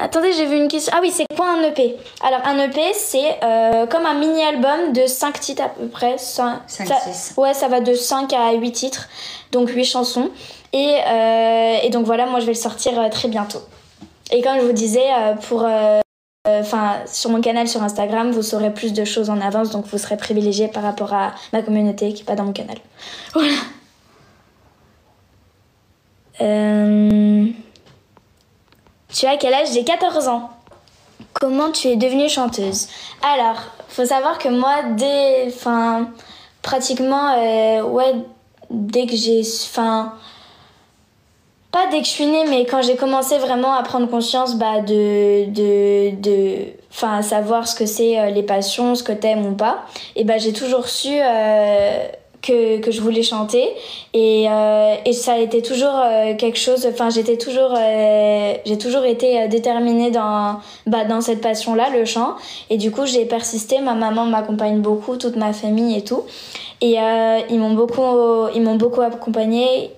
Attendez, j'ai vu une question. Ah oui, c'est quoi un EP? Alors, un EP, c'est comme un mini-album de 5 titres à peu près. 5-6. Ouais, ça va de 5 à 8 titres, donc 8 chansons. Et donc voilà, moi je vais le sortir très bientôt. Et comme je vous disais, sur mon canal sur Instagram, vous saurez plus de choses en avance, donc vous serez privilégiés par rapport à ma communauté qui n'est pas dans mon canal. Voilà. Tu as quel âge? J'ai 14 ans. Comment tu es devenue chanteuse? Alors, faut savoir que moi, pratiquement, dès que j'ai... Pas dès que je suis née, mais quand j'ai commencé vraiment à prendre conscience à savoir ce que c'est les passions, ce que t'aimes ou pas, et j'ai toujours su que je voulais chanter et ça a été toujours quelque chose, j'ai toujours été déterminée dans cette passion-là, le chant, et du coup j'ai persisté. Ma maman m'accompagne beaucoup, toute ma famille et tout, et ils m'ont beaucoup accompagnée.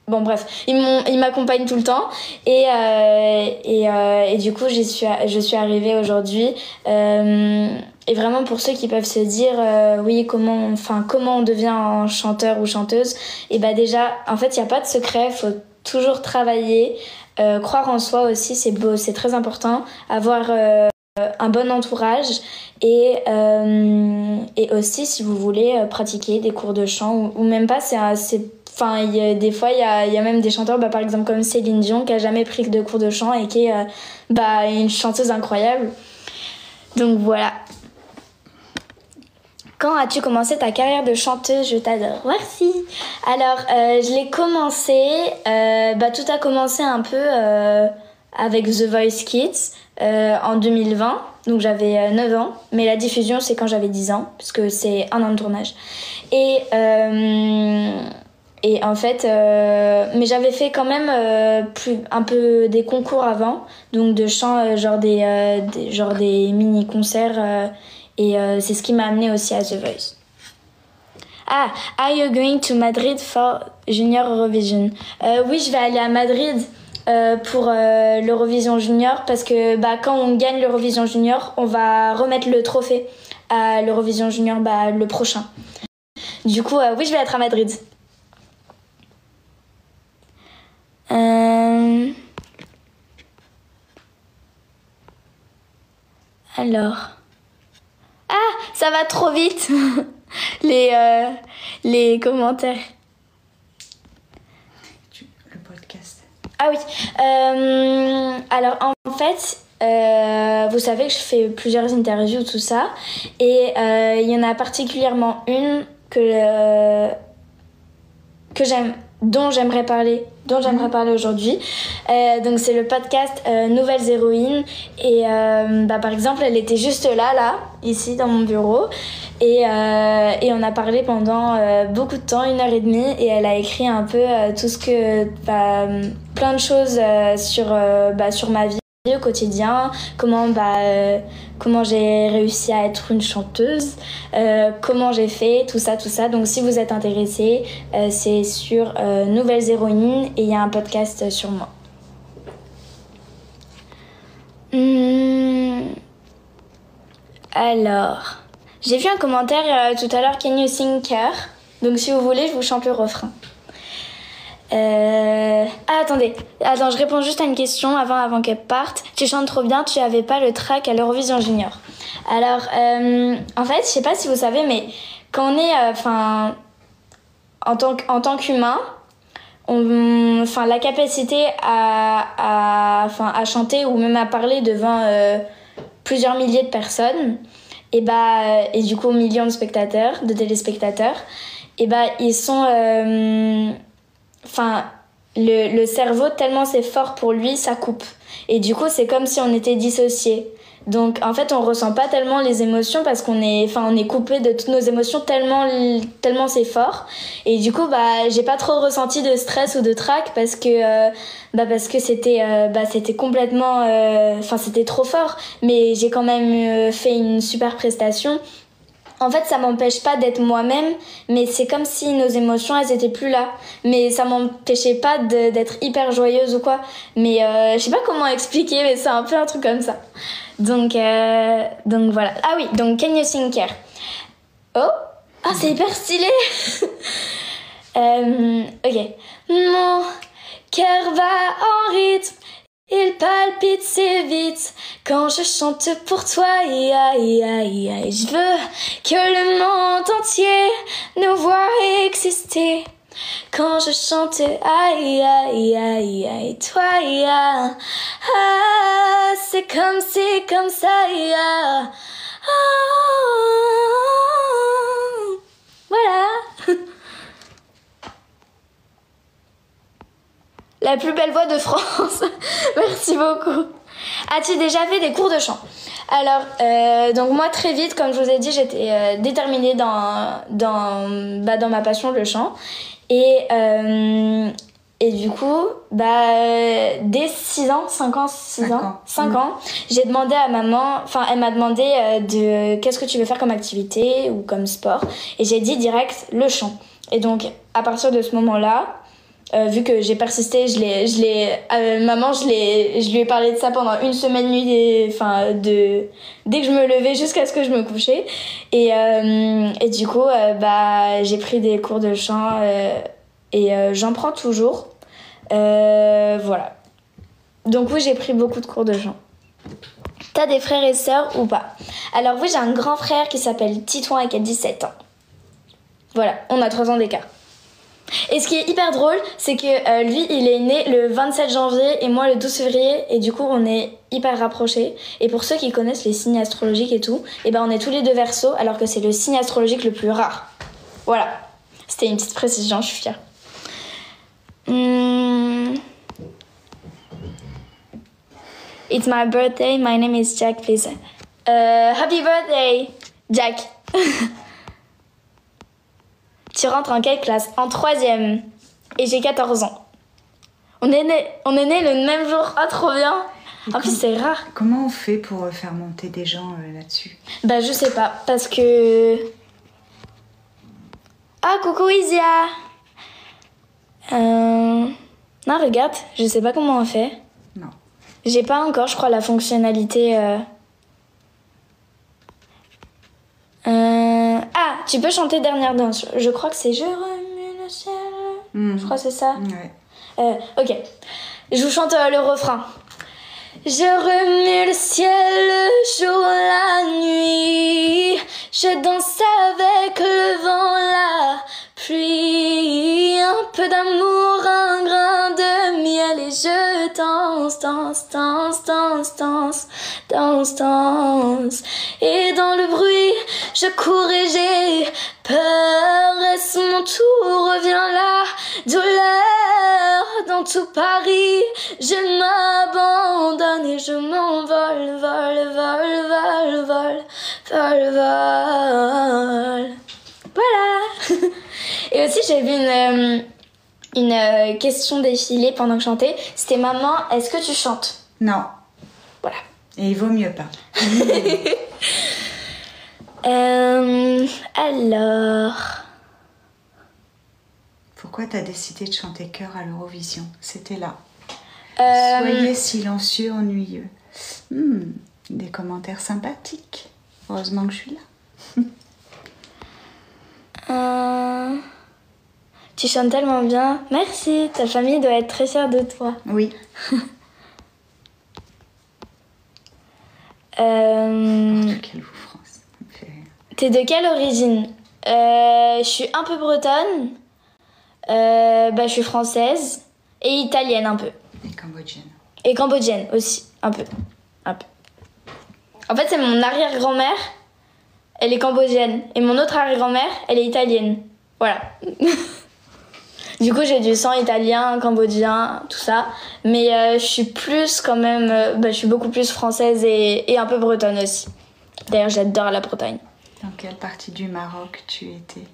Bon bref, ils m'accompagnent tout le temps et du coup je suis arrivée aujourd'hui. Et vraiment pour ceux qui peuvent se dire oui, comment on devient un chanteur ou chanteuse, et déjà en fait il y a pas de secret, faut toujours travailler, croire en soi aussi, c'est beau, c'est très important, avoir un bon entourage et aussi si vous voulez pratiquer des cours de chant ou même pas, des fois, il y a même des chanteurs, par exemple comme Céline Dion, qui a jamais pris de cours de chant et qui est une chanteuse incroyable. Donc voilà. Quand as-tu commencé ta carrière de chanteuse? Je t'adore. Merci. Alors, je l'ai commencé... tout a commencé un peu avec The Voice Kids en 2020. Donc j'avais 9 ans. Mais la diffusion, c'est quand j'avais 10 ans, parce que c'est un an de tournage. Et en fait, mais j'avais fait quand même un peu des concours avant, donc de chant, genre des mini-concerts, et c'est ce qui m'a amenée aussi à The Voice. Ah, are you going to Madrid for Junior Eurovision? Oui, je vais aller à Madrid pour l'Eurovision Junior, parce que quand on gagne l'Eurovision Junior, on va remettre le trophée à l'Eurovision Junior le prochain. Du coup, oui, je vais être à Madrid. Alors... Ah, ça va trop vite. Les commentaires. Le podcast. Ah oui. Alors en fait, vous savez que je fais plusieurs interviews, tout ça, et il y en a particulièrement une que j'aime, dont j'aimerais parler aujourd'hui. Donc c'est le podcast Nouvelles Héroïnes, et par exemple elle était juste là ici dans mon bureau, et on a parlé pendant beaucoup de temps, 1h30, et elle a écrit un peu tout ce que plein de choses sur ma vie au quotidien, comment j'ai réussi à être une chanteuse, comment j'ai fait, tout ça. Donc si vous êtes intéressés, c'est sur Nouvelles Héroïnes, et il y a un podcast sur moi. Alors, j'ai vu un commentaire tout à l'heure, Can you sing Cœur? Donc si vous voulez, je vous chante le refrain. Attendez, je réponds juste à une question avant qu'elle parte. Tu chantes trop bien, tu avais pas le track à l'Eurovision Junior. Alors, en fait, je sais pas si vous savez, mais quand on est, en tant qu'humain, la capacité à chanter ou même à parler devant plusieurs milliers de personnes, et du coup millions de téléspectateurs, ils sont... le cerveau, tellement c'est fort pour lui, ça coupe. Et du coup, c'est comme si on était dissocié. Donc, en fait, on ressent pas tellement les émotions parce qu'on est coupé de toutes nos émotions tellement c'est fort. Et du coup, j'ai pas trop ressenti de stress ou de trac parce que c'était complètement, c'était trop fort. Mais j'ai quand même fait une super prestation. En fait, ça m'empêche pas d'être moi-même, mais c'est comme si nos émotions, elles étaient plus là. Mais ça m'empêchait pas d'être hyper joyeuse ou quoi. Mais je sais pas comment expliquer, mais c'est un peu un truc comme ça. Donc voilà. Ah oui, donc Can You Sing Care? Oh, ah, c'est hyper stylé. Ok. Mon cœur va en rythme. Il palpite si vite quand je chante pour toi, aïe, aïe, aïe, aïe. Je veux que le monde entier nous voit exister quand je chante, aïe, aïe, aïe, aïe. Toi, ya, ah, c'est comme si, comme ça, ya. Ah, voilà. La plus belle voix de France. Merci beaucoup. As-tu déjà fait des cours de chant? Alors, donc moi très vite, comme je vous ai dit, j'étais déterminée dans ma passion, le chant. Et du coup, dès 5 ans, j'ai demandé à maman, elle m'a demandé de qu'est-ce que tu veux faire comme activité ou comme sport. Et j'ai dit direct le chant. Et donc, à partir de ce moment-là, vu que j'ai persisté, maman, je lui ai parlé de ça pendant une semaine nuit, dès que je me levais jusqu'à ce que je me couchais. Et du coup, j'ai pris des cours de chant et j'en prends toujours. Voilà. Donc oui, j'ai pris beaucoup de cours de chant. T'as des frères et sœurs ou pas? Alors oui, j'ai un grand frère qui s'appelle Titouan et qui a 17 ans. Voilà, on a 3 ans d'écart. Et ce qui est hyper drôle, c'est que lui, il est né le 27 janvier et moi le 12 février. Et du coup, on est hyper rapprochés. Et pour ceux qui connaissent les signes astrologiques et tout, on est tous les deux Verseaux, alors que c'est le signe astrologique le plus rare. Voilà. C'était une petite précision, je suis fière. It's my birthday, my name is Jack, please. Happy birthday, Jack. Tu rentres en quelle classe? En 3e. Et j'ai 14 ans. On est nés le même jour. Ah, trop bien. En plus, c'est rare. Comment on fait pour faire monter des gens là-dessus? Je sais pas. Parce que... Ah, coucou Isia. Non, regarde. Je sais pas comment on fait. Non. J'ai pas encore, je crois, la fonctionnalité... Ah, tu peux chanter Dernière danse. Je crois que c'est Je remue le ciel. Je crois que c'est ça. Ouais. Ok. Je vous chante le refrain. Je remue le ciel, le jour, la nuit. Je danse avec le vent, la pluie. Un peu d'amour, un grain de miel. Et je danse, danse, danse, danse, danse, danse, danse. Et dans le bruit, je cours et j'ai peur. Est-ce mon tour? Revient la douleur. Dans tout Paris, je m'abandonne et je m'envole, vol, vol, vol, vol, vol, vol. Voilà. Et aussi, j'ai vu une question défiler pendant que je chantais. C'était maman, est-ce que tu chantes? Non. Voilà. Et il vaut mieux pas. Alors... Pourquoi t'as décidé de chanter chœur à l'Eurovision? C'était là. Soyez silencieux, ennuyeux. Des commentaires sympathiques. Heureusement que je suis là. Tu chantes tellement bien. Merci, ta famille doit être très fière de toi. Oui. Quelle France. T'es de quelle origine? Je suis un peu bretonne. Je suis française. Et italienne un peu. Et cambodgienne. Et cambodgienne aussi, un peu. En fait, c'est mon arrière-grand-mère. Elle est cambodgienne. Et mon autre arrière-grand-mère, elle est italienne. Voilà. Du coup, j'ai du sang italien, cambodgien, tout ça. Mais je suis plus quand même... je suis beaucoup plus française et un peu bretonne aussi. D'ailleurs, j'adore la Bretagne. Dans quelle partie du Maroc tu étais?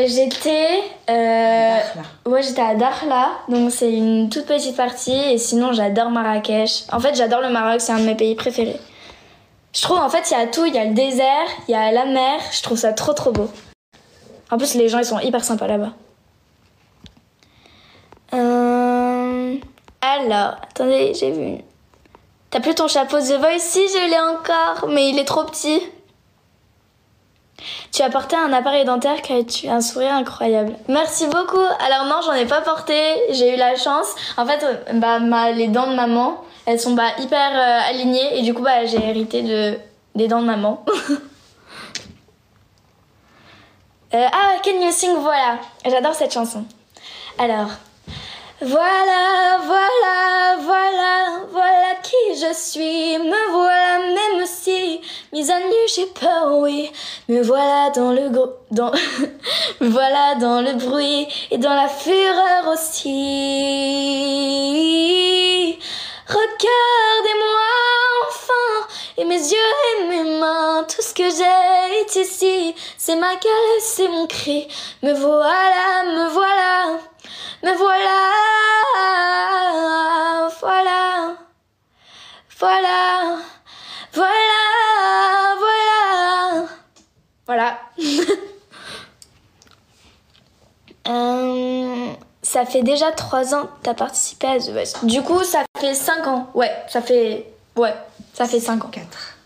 J'étais... Ouais, j'étais à Dakhla. Donc, c'est une toute petite partie. Et sinon, j'adore Marrakech. En fait, j'adore le Maroc. C'est un de mes pays préférés. Je trouve, en fait, il y a tout. Il y a le désert, il y a la mer. Je trouve ça trop, trop beau. En plus, les gens, ils sont hyper sympas là-bas. Alors, attendez, j'ai vu... T'as plus ton chapeau The Voice? Si, je l'ai encore, mais il est trop petit. Tu as porté un appareil dentaire car tu as un sourire incroyable. Merci beaucoup. Alors non, j'en ai pas porté. J'ai eu la chance. En fait, les dents de maman, elles sont hyper alignées et du coup, j'ai hérité des dents de maman. Can You Sing? Voilà. J'adore cette chanson. Alors... Voilà, voilà, voilà, voilà qui je suis. Me voilà même si mise à nu j'ai peur, oui. Me voilà dans le me voilà dans le bruit et dans la fureur aussi. Regardez-moi enfin, et mes yeux et mes mains, tout ce que j'ai est ici. C'est ma gueule, c'est mon cri. Me voilà, me voilà. Me voilà, voilà, voilà, voilà, voilà. Ça fait déjà 3 ans que t'as participé à The Voice. Du coup, ça fait 5 ans. Ouais, ça fait 5 ans. 4.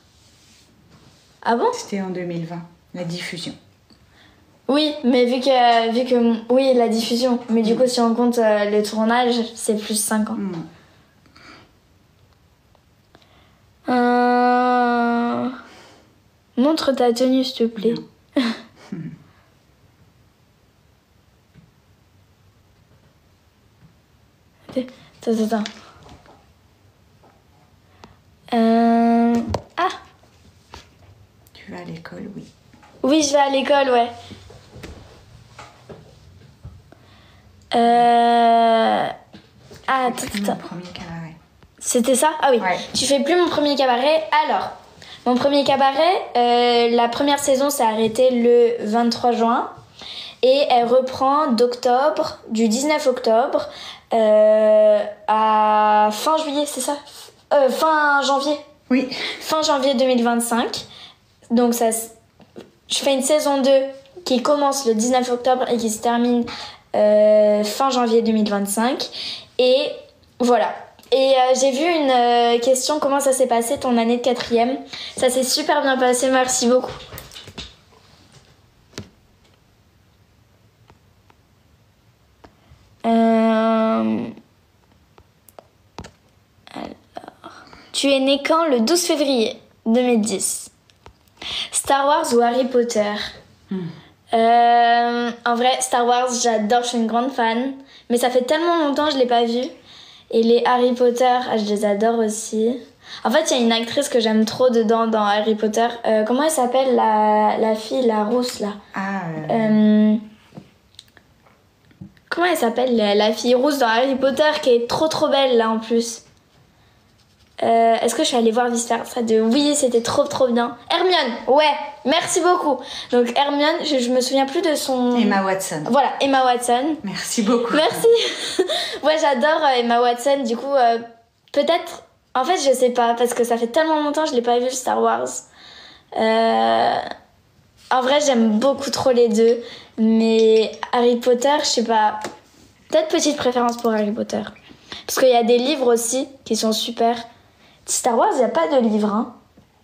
Ah bon? C'était en 2020, la diffusion. Oui, mais vu que oui, la diffusion. Mais du coup, si on compte le tournage, c'est plus 5 ans. Montre ta tenue, s'il te plaît. Attends. Tu vas à l'école, oui. Oui, je vais à l'école, ouais. Attends. Mon premier cabaret. C'était ça? Ah oui. Ouais. Tu fais plus mon premier cabaret. Alors, mon premier cabaret, la première saison s'est arrêtée le 23 juin. Et elle reprend du 19 octobre à fin juillet, c'est ça? Fin janvier. Oui. Fin janvier 2025. Donc je fais une saison 2 qui commence le 19 octobre et qui se termine fin janvier 2025. Et voilà. Et j'ai vu une question, comment ça s'est passé ton année de 4e? Ça s'est super bien passé, merci beaucoup. Alors, tu es né quand? Le 12 février 2010. Star Wars ou Harry Potter? En vrai, Star Wars, j'adore, je suis une grande fan. Mais ça fait tellement longtemps que je l'ai pas vu. Et les Harry Potter, je les adore aussi. En fait, il y a une actrice que j'aime trop dedans dans Harry Potter. Comment elle s'appelle, la fille, la rousse, là? Comment elle s'appelle, la fille rousse dans Harry Potter, qui est trop trop belle, là, en plus? Est-ce que je suis allée voir Vice Versa 2? Oui, c'était trop trop bien. Hermione, ouais, merci beaucoup. Donc Hermione, je me souviens plus de son... Emma Watson. Voilà, Emma Watson. Merci beaucoup. Merci. Ouais, j'adore Emma Watson, du coup, peut-être... En fait, je sais pas, parce que ça fait tellement longtemps que je l'ai pas vu, Star Wars. En vrai, j'aime beaucoup trop les deux, mais Harry Potter, je sais pas... Peut-être petite préférence pour Harry Potter. Parce qu'il y a des livres aussi qui sont super... Star Wars, il n'y a pas de livre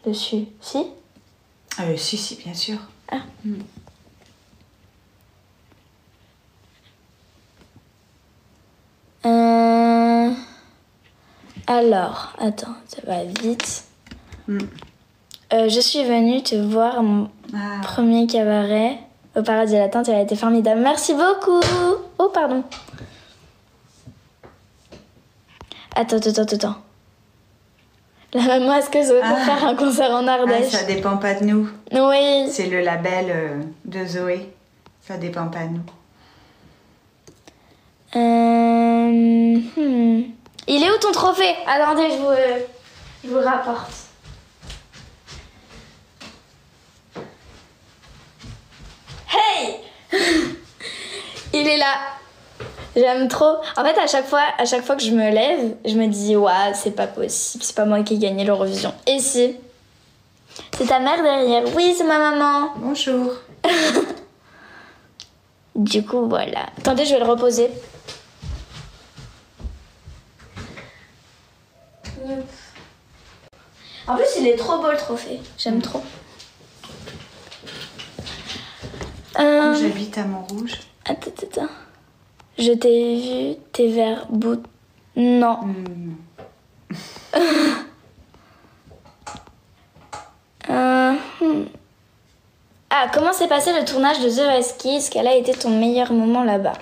dessus, si? Si, bien sûr. Ah. Alors, attends, ça va vite. Je suis venue te voir à mon premier cabaret au Paradis Latin, tu as été formidable. Merci beaucoup. Oh, pardon. Attends. La maman, est-ce que je veux faire un concert en Ardèche? Ça dépend pas de nous. Oui. C'est le label de Zoé. Ça dépend pas de nous. Il est où ton trophée? Attendez, je vous rapporte. Hey. Il est là. J'aime trop. En fait, à chaque fois que je me lève, je me dis, ouais, c'est pas possible, c'est pas moi qui ai gagné l'Eurovision. Et si? C'est ta mère derrière. Oui, c'est ma maman. Bonjour. Du coup, voilà. Attendez, je vais le reposer. En plus, il est trop beau le trophée. J'aime trop. J'habite à Montrouge. Attends. Je t'ai vu, t'es vers bout. Non. Ah, comment s'est passé le tournage de The Rescue? Quel a été ton meilleur moment là-bas?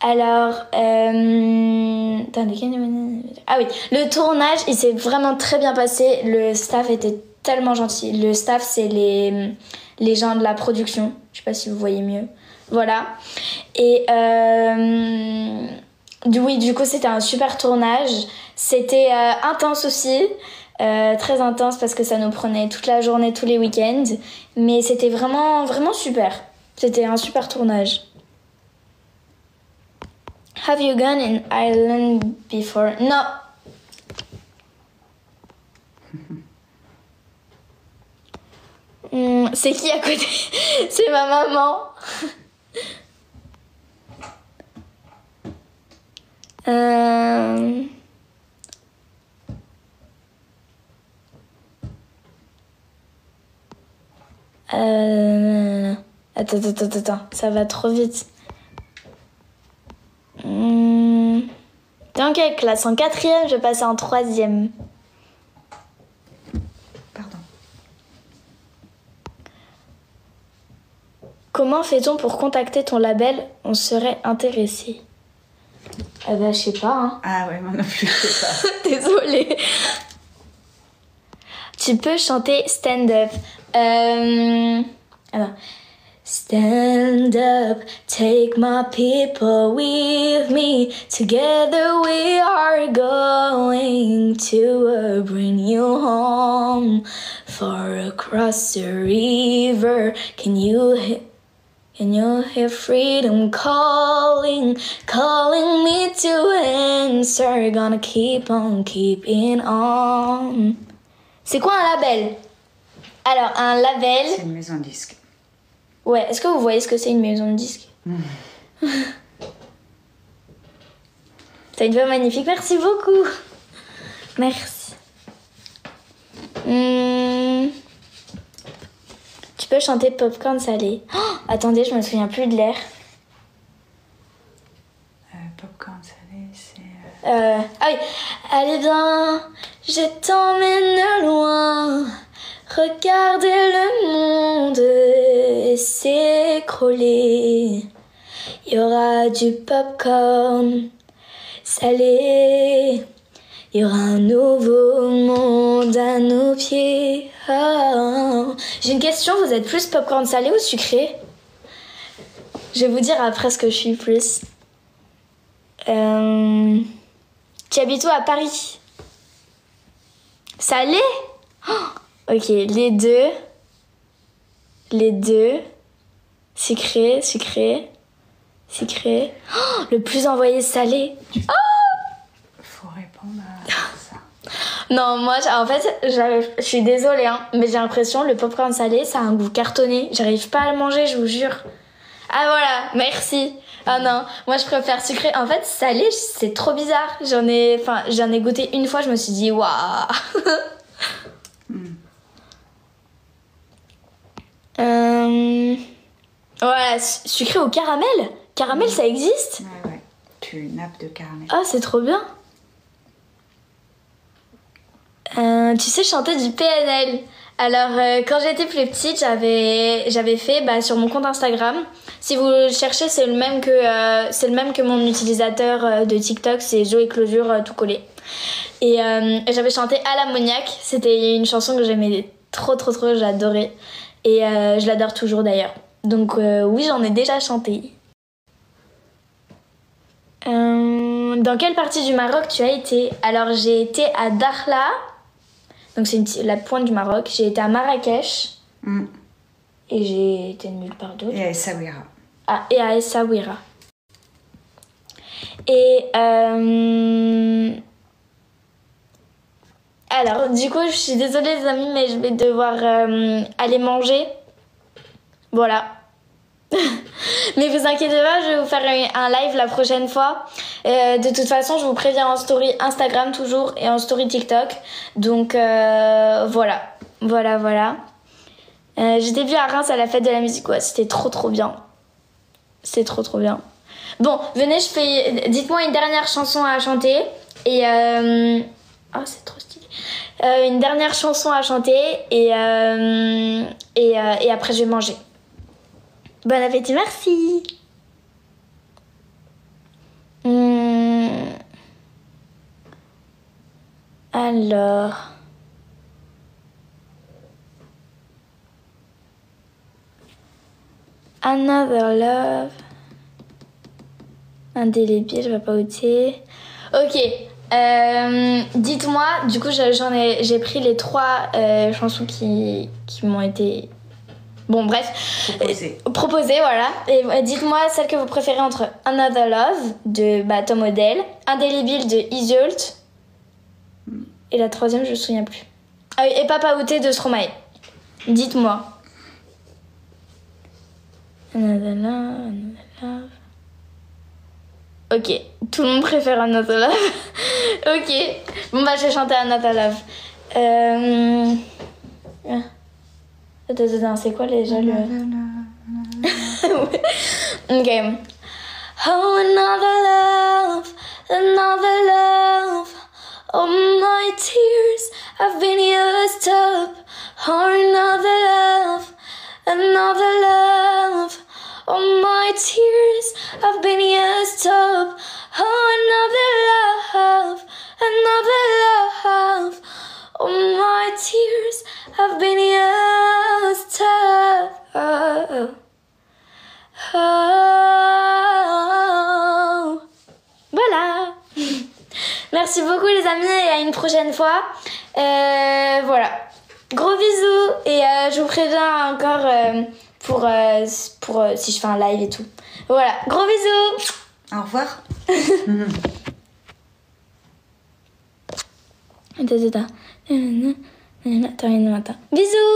Alors, ah oui, le tournage, il s'est vraiment très bien passé. Le staff était tellement gentil. Le staff, c'est les gens de la production. Je sais pas si vous voyez mieux. Voilà. Et du coup, c'était un super tournage. C'était intense aussi. Très intense parce que ça nous prenait toute la journée, tous les week-ends. Mais c'était vraiment, vraiment super. C'était un super tournage. Have you gone in Ireland before? Non. C'est qui à côté? C'est ma maman. Attends, ça va trop vite. T'es en quelle classe? En 4e, je vais passer en 3e. Pardon. Comment fait-on pour contacter ton label? On serait intéressé. Ah bah, je sais pas, hein. Ah ouais, moi non plus, je sais pas. Désolée. Tu peux chanter Stand Up. Alors. Stand up, take my people with me. Together we are going to bring you home. Far across the river, can you hear freedom calling me to answer? Gonna keep on keeping on. C'est quoi un label? Alors, un label... C'est une maison de disque. Ouais, est-ce que vous voyez ce que c'est une maison de disque? T'as une voix magnifique, merci beaucoup. Merci. Tu peux chanter Popcorn Salé. Oh, attendez, je me souviens plus de l'air. Popcorn Salé, c'est... Ah oui, allez bien, je t'emmène loin. Regardez le monde s'écrouler. Il y aura du popcorn salé. Il y aura un nouveau monde à nos pieds. Oh. J'ai une question, vous êtes plus popcorn salé ou sucré? Je vais vous dire après ce que je suis plus. Tu habites où à Paris? Salé? Oh. Ok, les deux. Sucré. Oh, le plus envoyé salé. Faut répondre à ça. Non, moi, en fait, je suis désolée, hein, mais j'ai l'impression le popcorn salé, ça a un goût cartonné. J'arrive pas à le manger, je vous jure. Ah voilà, merci. Ah non, moi je préfère sucré. En fait, salé, c'est trop bizarre. J'en ai goûté une fois, je me suis dit, waouh. Voilà, sucré au caramel. Caramel, ça existe? Ouais. Tu nappes de caramel. Ah, c'est trop bien. Tu sais chanter du PNL. Alors, quand j'étais plus petite, j'avais fait sur mon compte Instagram. Si vous le cherchez, c'est le même que mon utilisateur de TikTok, c'est Joe et Closure tout collé. Et j'avais chanté à l'ammoniaque. C'était une chanson que j'aimais trop, j'adorais. Et je l'adore toujours d'ailleurs. Donc oui, j'en ai déjà chanté. Dans quelle partie du Maroc tu as été? Alors j'ai été à Dakhla, donc c'est la pointe du Maroc. J'ai été à Marrakech et j'ai été nulle part d'autre. Et à Essaouira. Ah, et à Essaouira. Et Alors, du coup, je suis désolée les amis, mais je vais devoir aller manger. Voilà. Mais vous inquiétez pas, je vais vous faire un live la prochaine fois. De toute façon, je vous préviens en story Instagram toujours et en story TikTok. Donc voilà. J'étais vue à Reims à la fête de la musique. Ouais, c'était trop bien. C'était trop bien. Bon, venez, dites-moi une dernière chanson à chanter. Et oh, c'est trop stylé. Une dernière chanson à chanter et après je vais manger. Bon appétit, merci. Alors. Another Love. Indélébile, je vais pas ôter. Ok. Dites-moi, du coup j'ai pris les 3 chansons qui m'ont été... Bon bref, proposées voilà. Et dites-moi celle que vous préférez entre Another Love de Tom Odell, Indélébile de Iseult et la 3e je me souviens plus. Ah oui, et Papa Outé de Stromae. Dites-moi. Another Love. Ok, tout le monde préfère Another Love. Ok, bon bah je vais chanter Another Love. Attends, c'est quoi déjà le... Ok. Oh, another love. All my tears have been used up. Oh, another love. All my tears have been used up. Oh, another love. All my tears have been used up. Oh. Voilà. Merci beaucoup les amis et à une prochaine fois. Voilà. Gros bisous et je vous préviens encore pour si je fais un live et tout. Voilà. Gros bisous. Au revoir. Attends. Bisous.